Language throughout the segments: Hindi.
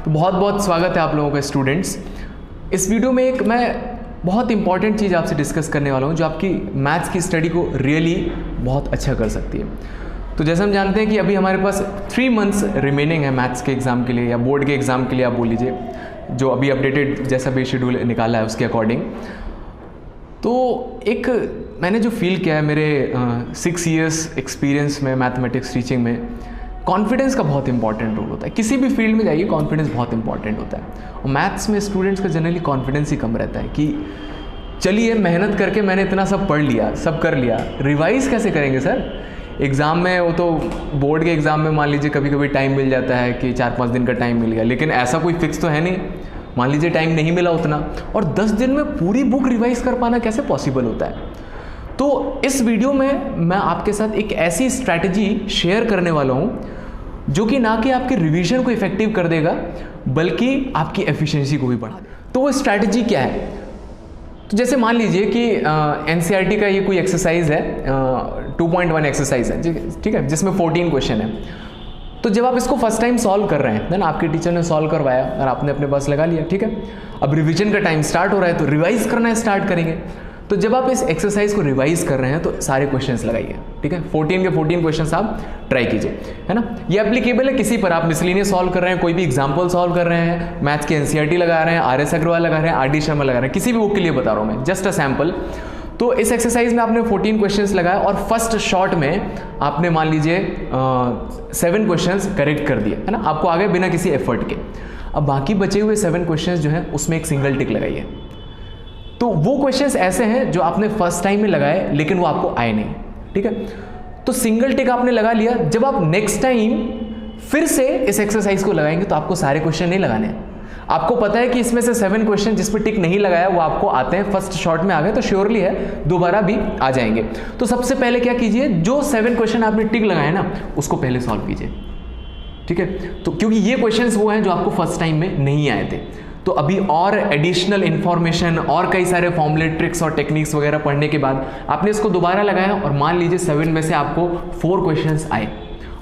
तो बहुत बहुत स्वागत है आप लोगों का स्टूडेंट्स। इस वीडियो में एक मैं बहुत इंपॉर्टेंट चीज़ आपसे डिस्कस करने वाला हूँ जो आपकी मैथ्स की स्टडी को रियली बहुत अच्छा कर सकती है। तो जैसे हम जानते हैं कि अभी हमारे पास 3 मंथ्स रिमेनिंग है मैथ्स के एग्ज़ाम के लिए या बोर्ड के एग्ज़ाम के लिए आप बोल लीजिए, जो अभी अपडेटेड जैसा भी शेड्यूल निकाला है उसके अकॉर्डिंग। तो एक मैंने जो फील किया है मेरे 6 इयर्स एक्सपीरियंस में मैथमेटिक्स टीचिंग में, कॉन्फिडेंस का बहुत इंपॉर्टेंट रोल होता है। किसी भी फील्ड में जाइए कॉन्फिडेंस बहुत इंपॉर्टेंट होता है, और मैथ्स में स्टूडेंट्स का जनरली कॉन्फिडेंस ही कम रहता है कि चलिए मेहनत करके मैंने इतना सब पढ़ लिया, सब कर लिया, रिवाइज़ कैसे करेंगे सर एग्ज़ाम में। वो तो बोर्ड के एग्ज़ाम में मान लीजिए कभी कभी टाइम मिल जाता है कि 4-5 दिन का टाइम मिल गया, लेकिन ऐसा कोई फिक्स तो है नहीं। मान लीजिए टाइम नहीं मिला उतना, और 10 दिन में पूरी बुक रिवाइज़ कर पाना कैसे पॉसिबल होता है। तो इस वीडियो में मैं आपके साथ एक ऐसी स्ट्रैटेजी शेयर करने वाला हूं जो कि ना कि आपके रिवीजन को इफेक्टिव कर देगा बल्कि आपकी एफिशिएंसी को भी बढ़ा देगा। तो वो स्ट्रैटेजी क्या है? तो जैसे मान लीजिए कि एनसीईआरटी का ये कोई एक्सरसाइज है, 2.1 एक्सरसाइज है, ठीक है, जिसमें 14 क्वेश्चन है। तो जब आप इसको फर्स्ट टाइम सॉल्व कर रहे हैं ना, आपके टीचर ने सॉल्व करवाया और आपने अपने पास लगा लिया, ठीक है। अब रिवीजन का टाइम स्टार्ट हो रहा है तो रिवाइज करना स्टार्ट करेंगे। तो जब आप इस एक्सरसाइज को रिवाइज कर रहे हैं तो सारे क्वेश्चंस लगाइए, ठीक है। 14 के 14 क्वेश्चंस आप ट्राई कीजिए, है ना। ये एप्लीकेबल है किसी पर, आप मिसलिनियस सॉल्व कर रहे हैं, कोई भी एग्जांपल सॉल्व कर रहे हैं, मैथ्स के एनसीईआरटी लगा रहे हैं, आर.एस. अग्रवाल लगा रहे हैं, आर.डी. शर्मा लगा रहे हैं, किसी भी बुक के लिए बता रहा हूँ मैं, जस्ट अ सैम्पल। तो इस एक्सरसाइज में आपने 14 क्वेश्चंस लगाए और फर्स्ट शॉट में आपने मान लीजिए 7 क्वेश्चंस करेक्ट कर दिए, है ना, आपको आ गए बिना किसी एफर्ट के। अब बाकी बचे हुए 7 क्वेश्चंस जो है उसमें एक सिंगल टिक लगाइए। तो वो क्वेश्चंस ऐसे हैं जो आपने फर्स्ट टाइम में लगाए लेकिन वो आपको आए नहीं, ठीक है। तो सिंगल टिक आपने लगा लिया। जब आप नेक्स्ट टाइम फिर से इस एक्सरसाइज को लगाएंगे तो आपको सारे क्वेश्चन नहीं लगाने हैं। आपको पता है कि इसमें से 7 क्वेश्चन जिस पर टिक नहीं लगाया वो आपको आते हैं, फर्स्ट शॉट में आ गए तो श्योरली है दोबारा भी आ जाएंगे। तो सबसे पहले क्या कीजिए, जो 7 क्वेश्चन आपने टिक लगाए ना उसको पहले सॉल्व कीजिए, ठीक है। तो क्योंकि ये क्वेश्चंस वो हैं जो आपको फर्स्ट टाइम में नहीं आए थे। तो अभी और एडिशनल इंफॉर्मेशन और कई सारे फॉर्मूले, ट्रिक्स और टेक्निक्स वगैरह पढ़ने के बाद आपने इसको दोबारा लगाया और मान लीजिए 7 में से आपको 4 क्वेश्चंस आए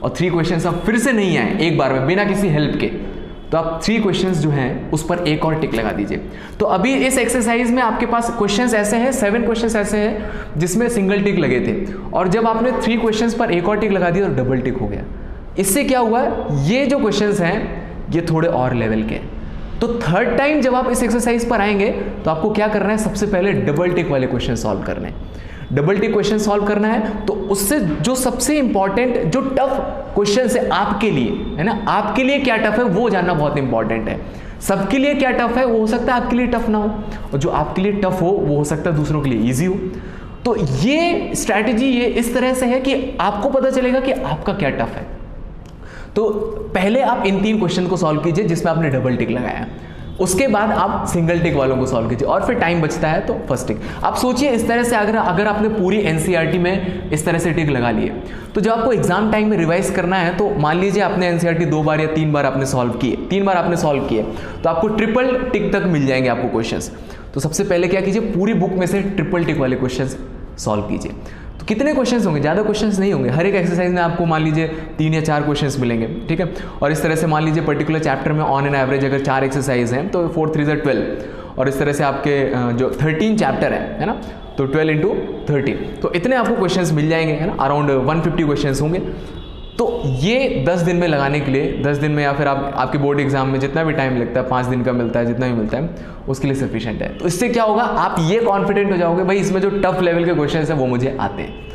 और 3 क्वेश्चंस अब फिर से नहीं आए एक बार में बिना किसी हेल्प के, तो आप 3 क्वेश्चंस जो हैं उस पर एक और टिक लगा दीजिए। तो अभी इस एक्सरसाइज में आपके पास क्वेश्चंस ऐसे हैं, 7 क्वेश्चंस ऐसे हैं जिसमें सिंगल टिक लगे थे, और जब आपने 3 क्वेश्चंस पर एक और टिक लगा दिया और डबल टिक हो गया। इससे क्या हुआ, ये जो क्वेश्चंस हैं ये थोड़े और लेवल के हैं। तो थर्ड टाइम जब आप इस एक्सरसाइज पर आएंगे तो आपको क्या करना है, सबसे पहले डबल टिक वाले क्वेश्चन सॉल्व करने हैं। डबल टिक क्वेश्चन सॉल्व करना है तो उससे जो सबसे इंपॉर्टेंट, जो टफ क्वेश्चन है आपके लिए, है ना, आपके लिए क्या टफ है वो जानना बहुत इंपॉर्टेंट है। सबके लिए क्या टफ है, वो हो सकता है आपके लिए टफ ना हो, और जो आपके लिए टफ हो वो हो सकता है दूसरों के लिए ईजी हो। तो ये स्ट्रैटेजी ये इस तरह से है कि आपको पता चलेगा कि आपका क्या टफ है। तो पहले आप इन 3 क्वेश्चन को सॉल्व कीजिए जिसमें आपने डबल टिक लगाया, उसके बाद आप सिंगल टिक वालों को सॉल्व कीजिए, और फिर टाइम बचता है तो फर्स्ट टिक। आप सोचिए इस तरह से अगर आपने पूरी एनसीईआरटी में इस तरह से टिक लगा लिए, तो जब आपको एग्जाम टाइम में रिवाइज करना है तो मान लीजिए आपने एनसीईआरटी 2 बार या 3 बार आपने सॉल्व किए, 3 बार आपने सॉल्व किए, तो आपको ट्रिपल टिक तक मिल जाएंगे आपको क्वेश्चंस। तो सबसे पहले क्या कीजिए, पूरी बुक में से ट्रिपल टिक वाले क्वेश्चंस सॉल्व कीजिए। तो कितने क्वेश्चंस होंगे, ज़्यादा क्वेश्चंस नहीं होंगे, हर एक एक्सरसाइज में आपको मान लीजिए 3 या 4 क्वेश्चंस मिलेंगे, ठीक है। और इस तरह से मान लीजिए पर्टिकुलर चैप्टर में ऑन एन एवरेज अगर 4 एक्सरसाइज हैं तो 4 3 12, और इस तरह से आपके जो 13 चैप्टर है ना, तो 12 × 13, तो इतने आपको क्वेश्चंस मिल जाएंगे, है ना, अराउंड 150 क्वेश्चंस होंगे। तो ये 10 दिन में लगाने के लिए, 10 दिन में या फिर आपके बोर्ड एग्जाम में जितना भी टाइम लगता है, 5 दिन का मिलता है, जितना भी मिलता है उसके लिए सफिशिएंट है। तो इससे क्या होगा, आप ये कॉन्फिडेंट हो जाओगे भाई इसमें जो टफ लेवल के क्वेश्चन है वो मुझे आते हैं,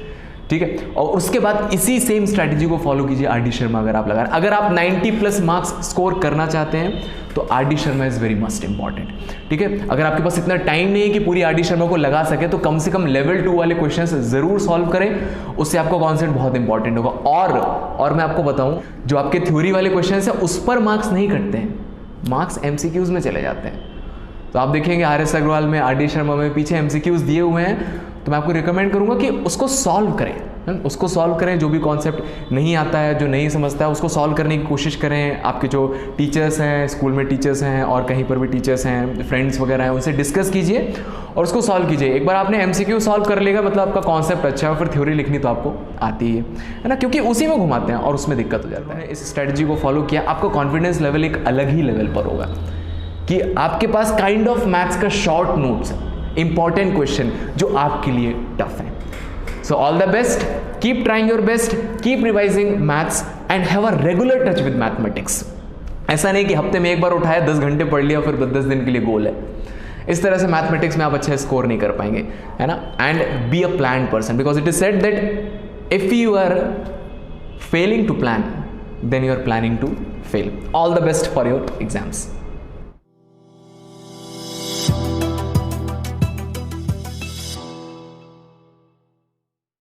ठीक है। और उसके बाद इसी सेम स्ट्रैटेजी को फॉलो कीजिए आर.डी. शर्मा अगर आप लगा रहे हैं। अगर आप 90+ मार्क्स स्कोर करना चाहते हैं तो RD. Sharma is very must important, ठीक है। अगर आपके पास इतना टाइम नहीं है कि पूरी आर.डी. शर्मा को लगा सके तो कम से कम लेवल 2 वाले क्वेश्चंस जरूर सॉल्व करें, उससे आपका कॉन्सेप्ट बहुत इंपॉर्टेंट होगा। और मैं आपको बताऊं, जो आपके थ्योरी वाले क्वेश्चंस है उस पर मार्क्स नहीं कटते हैं, मार्क्स एमसीक्यूज में चले जाते हैं। तो आप देखेंगे आर.एस. अग्रवाल में, आर.डी. शर्मा में पीछे एमसीक्यूज दिए हुए हैं, तो मैं आपको रिकमेंड करूंगा कि उसको सॉल्व करें, उसको सॉल्व करें। जो भी कॉन्सेप्ट नहीं आता है, जो नहीं समझता है, उसको सॉल्व करने की कोशिश करें। आपके जो टीचर्स हैं, स्कूल में टीचर्स हैं और कहीं पर भी टीचर्स हैं, फ्रेंड्स वगैरह हैं, उनसे डिस्कस कीजिए और उसको सॉल्व कीजिए। एक बार आपने MCQ सॉल्व कर लेगा मतलब आपका कॉन्सेप्ट अच्छा है, फिर थ्योरी लिखनी तो आपको आती है ना, क्योंकि उसी में घुमाते हैं और उसमें दिक्कत हो जाता है। इस स्ट्रेटजी को फॉलो किया, आपका कॉन्फिडेंस लेवल एक अलग ही लेवल पर होगा कि आपके पास काइंड ऑफ मैथ्स का शॉर्ट नोट्स, इंपॉर्टेंट क्वेश्चन जो आपके लिए टफ है। So all the best, keep trying your best, keep revising maths and have a regular touch with mathematics. ऐसा नहीं कि हफ्ते में एक बार उठाया, 10 घंटे पढ़ लिया, फिर 10 दिन के लिए गोल है। इस तरह से मैथमेटिक्स में आप अच्छा स्कोर नहीं कर पाएंगे, है ना। And be a plan person, because it is said that if you are failing to plan, then you are planning to fail. All the best for your exams.